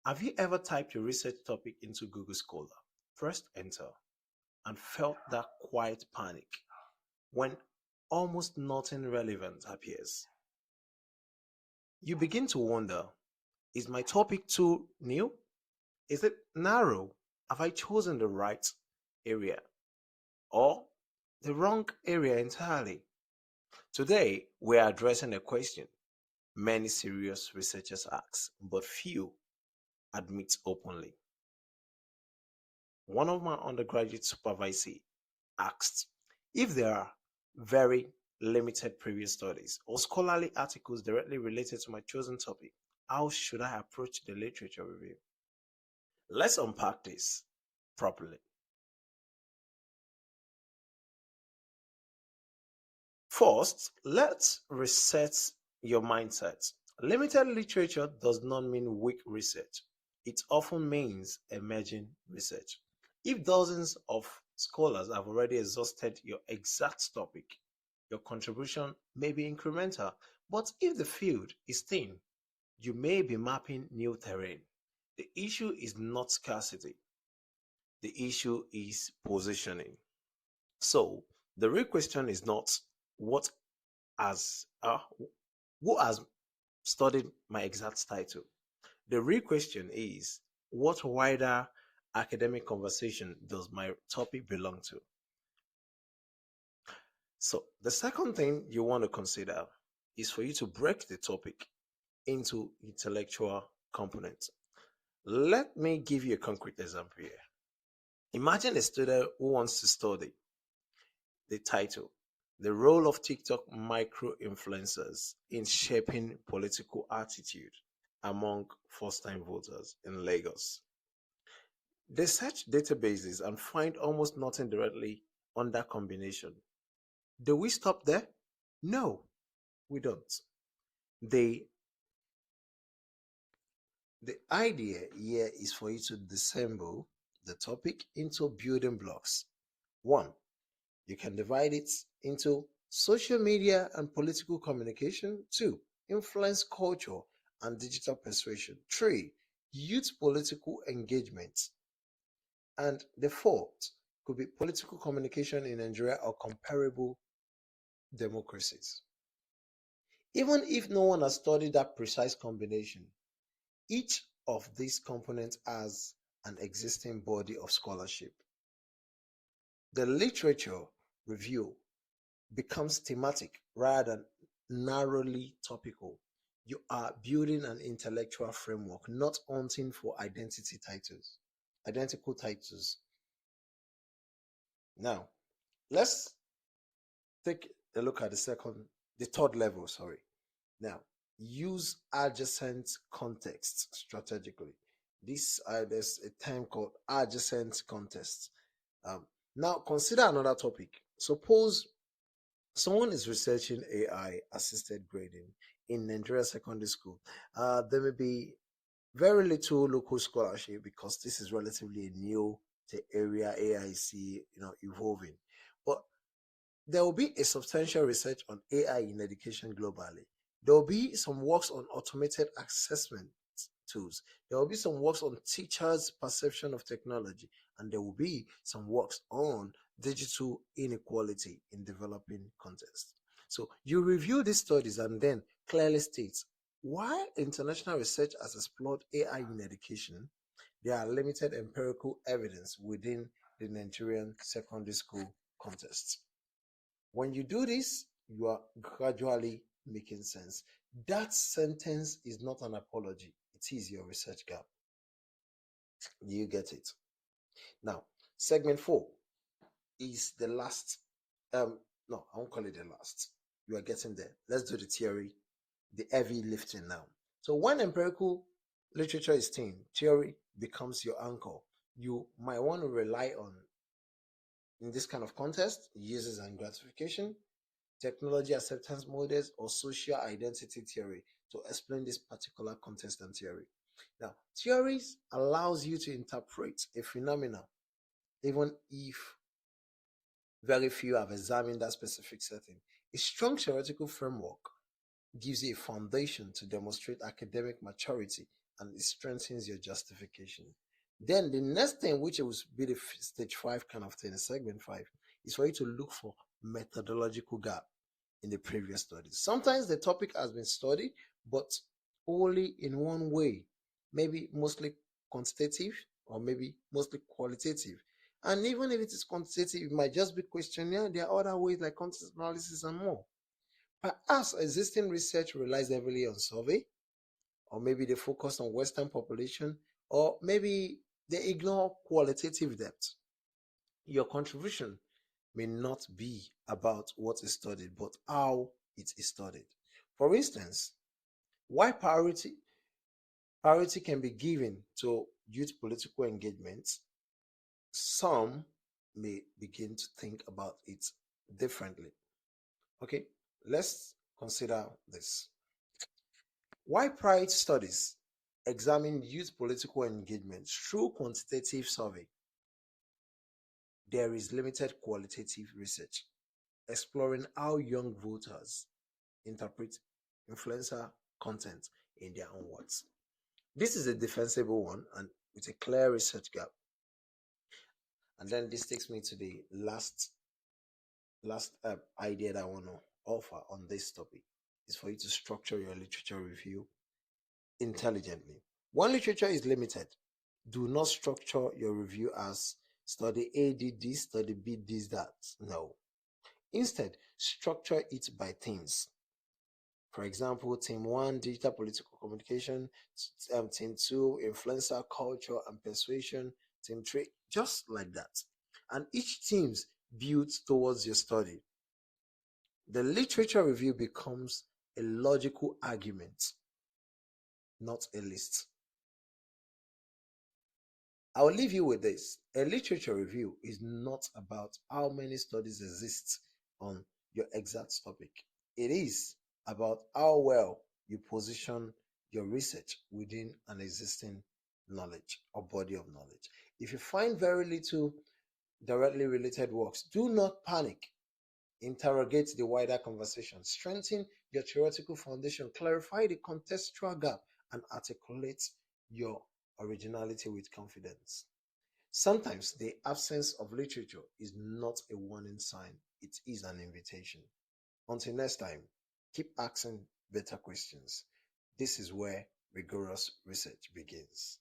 Have you ever typed your research topic into Google Scholar, pressed enter, and felt that quiet panic when almost nothing relevant appears? You begin to wonder, is my topic too new? Is it narrow? Have I chosen the right area or the wrong area entirely? Today, we are addressing a question many serious researchers ask, but few admit openly. One of my undergraduate supervisors asked if there are very limited previous studies or scholarly articles directly related to my chosen topic, how should I approach the literature review? Let's unpack this properly. First, let's reset your mindset. Limited literature does not mean weak research. It often means emerging research. If dozens of scholars have already exhausted your exact topic, your contribution may be incremental. But if the field is thin, you may be mapping new terrain. The issue is not scarcity. The issue is positioning. So the real question is not what has who has studied my exact title. The real question is what wider academic conversation does my topic belong to? So the second thing you want to consider is for you to break the topic into intellectual components. Let me give you a concrete example here. Imagine a student who wants to study the title, the role of TikTok micro influencers in shaping political attitude among first time voters in Lagos. They search databases and find almost nothing directly on that combination. Do we stop there? No, we don't. The, the idea here is for you to disassemble the topic into building blocks. One, you can divide it into social media and political communication. Two, influence culture and digital persuasion. Three, youth political engagement. And the fourth could be political communication in Nigeria or comparable democracies. Even if no one has studied that precise combination, each of these components has an existing body of scholarship. The literature review becomes thematic rather than narrowly topical. You are building an intellectual framework, not hunting for identical titles. Now, let's take a look at the third level, sorry. Now, use adjacent context strategically. There's a term called adjacent context. Now, consider another topic. Suppose someone is researching AI assisted grading in Nigeria secondary school. There may be very little local scholarship because this is relatively a new area AI is evolving. But there will be a substantial research on AI in education globally. There will be some works on automated assessment tools. There will be some works on teachers' perception of technology, and there will be some works on digital inequality in developing contexts. So you review these studies and then clearly states while international research has explored AI in education, there are limited empirical evidence within the Nigerian secondary school context. When you do this, you are gradually making sense. That sentence is not an apology, it is your research gap. You get it? Now, segment 4 is the last. No, I won't call it the last. You are getting there. Let's do the theory, the heavy lifting now. So when empirical literature is thin, theory becomes your anchor. You might want to rely on, in this kind of context, uses and gratification, technology acceptance models, or social identity theory to explain this particular context and theory. Now, theories allows you to interpret a phenomenon, even if very few have examined that specific setting. A strong theoretical framework gives you a foundation to demonstrate academic maturity and it strengthens your justification. Then the next thing, which will be the stage 5 kind of thing, the segment 5, is for you to look for methodological gap in the previous studies. Sometimes the topic has been studied, but only in one way, maybe mostly quantitative or maybe mostly qualitative. And even if it is quantitative, it might just be questionnaire. There are other ways like content analysis and more. Perhaps existing research relies heavily on survey, or maybe they focus on Western population, or maybe they ignore qualitative depth. Your contribution may not be about what is studied, but how it is studied. For instance, why priority can be given to youth political engagement, some may begin to think about it differently. Okay, let's consider this. Why priority studies examine youth political engagement through quantitative survey? There is limited qualitative research exploring how young voters interpret influencer content in their own words. This is a defensible one and with a clear research gap. And then this takes me to the last idea that I want to offer on this topic is for you to structure your literature review intelligently. When literature is limited, do not structure your review as study A did this, study B did that. No. Instead, structure it by themes. For example, Team 1, Digital Political Communication, Team 2, Influencer, Culture and Persuasion, Team 3, just like that. And each team builds towards your study. The literature review becomes a logical argument, not a list. I'll leave you with this. A literature review is not about how many studies exist on your exact topic. It is about how well you position your research within an existing knowledge or body of knowledge. If you find very little directly related works, do not panic. Interrogate the wider conversation, strengthen your theoretical foundation, clarify the contextual gap, and articulate your originality with confidence. Sometimes the absence of literature is not a warning sign, it is an invitation. Until next time, keep asking better questions. This is where rigorous research begins.